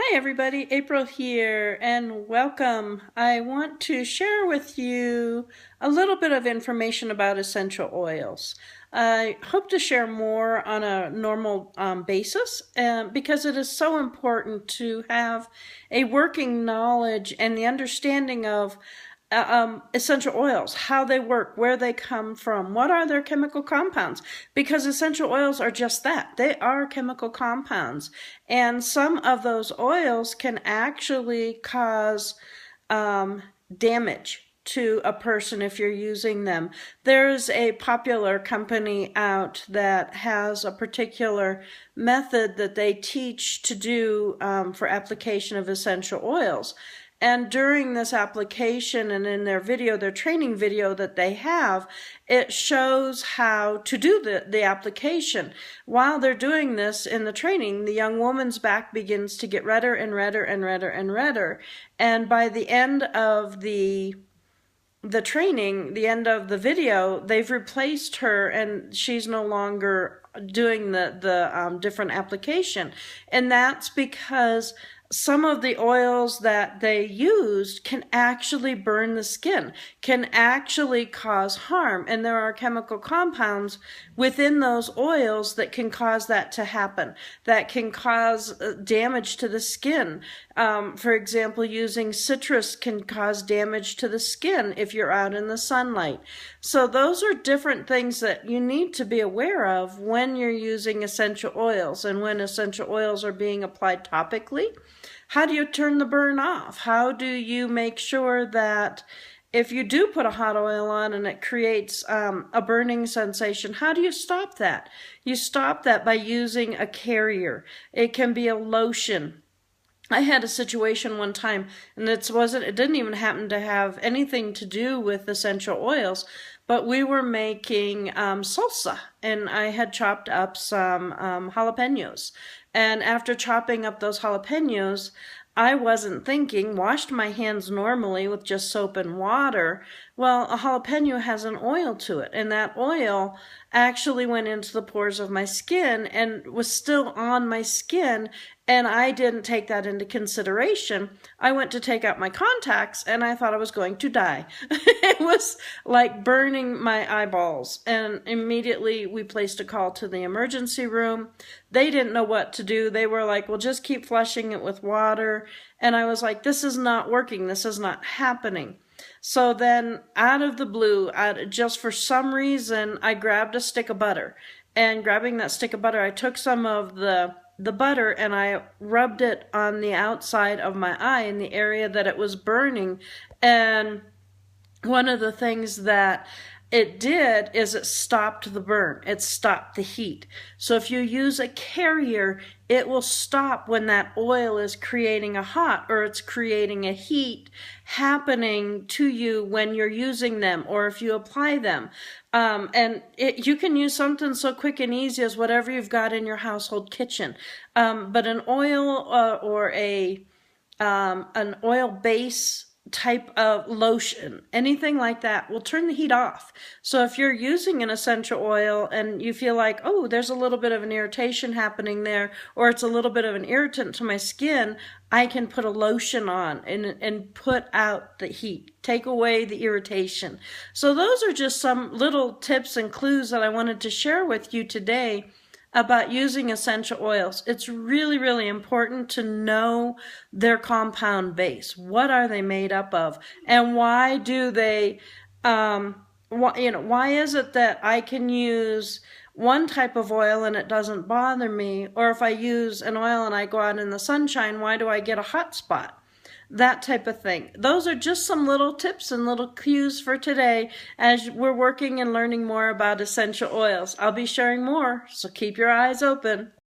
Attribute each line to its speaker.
Speaker 1: Hi everybody, April here and welcome. I want to share with you a little bit of information about essential oils. I hope to share more on a normal basis because it is so important to have a working knowledge and the understanding of essential oils, how they work, where they come from, what are their chemical compounds, because essential oils are just that. They are chemical compounds, and some of those oils can actually cause damage to a person if you're using them. There's a popular company out that has a particular method that they teach to do for application of essential oils. And during this application and in their video, their training video that they have, it shows how to do the application. While they're doing this in the training, the young woman's back begins to get redder and redder and redder and redder. And by the end of the training, the end of the video, they've replaced her and she's no longer doing the different application. And that's because some of the oils that they used can actually burn the skin, can actually cause harm. And there are chemical compounds within those oils that can cause that to happen, that can cause damage to the skin. For example, using citrus can cause damage to the skin if you're out in the sunlight. So those are different things that you need to be aware of when you're using essential oils and when essential oils are being applied topically. How do you turn the burn off? How do you make sure that if you do put a hot oil on and it creates a burning sensation, how do you stop that? You stop that by using a carrier. It can be a lotion. I had a situation one time, and it didn't even happen to have anything to do with essential oils, but we were making salsa, and I had chopped up some jalapenos. And after chopping up those jalapenos, I wasn't thinking, washed my hands normally with just soap and water. Well, a jalapeno has an oil to it, and that oil actually went into the pores of my skin and was still on my skin, and I didn't take that into consideration. I went to take out my contacts, and I thought I was going to die. It was like burning my eyeballs, and immediately we placed a call to the emergency room. They didn't know what to do. They were like, well, just keep flushing it with water. And I was like, this is not working. This is not happening. So then out of the blue, just for some reason, I grabbed a stick of butter. And grabbing that stick of butter, I took some of the butter and I rubbed it on the outside of my eye in the area that it was burning. And one of the things that it did is it stopped the burn. It stopped the heat. So if you use a carrier, it will stop when that oil is creating a hot or it's creating a heat happening to you when you're using them or if you apply them. You can use something so quick and easy as whatever you've got in your household kitchen. But an oil or an oil base type of lotion, anything like that will turn the heat off. So if you're using an essential oil and you feel like, oh, there's a little bit of an irritation happening there, or it's a little bit of an irritant to my skin, I can put a lotion on and put out the heat, take away the irritation. So those are just some little tips and clues that I wanted to share with you today about using essential oils. It's really, really important to know their compound base. What are they made up of? And why do they, why is it that I can use one type of oil and it doesn't bother me? Or if I use an oil and I go out in the sunshine, why do I get a hot spot? That type of thing. Those are just some little tips and little cues for today as we're working and learning more about essential oils. I'll be sharing more, so keep your eyes open.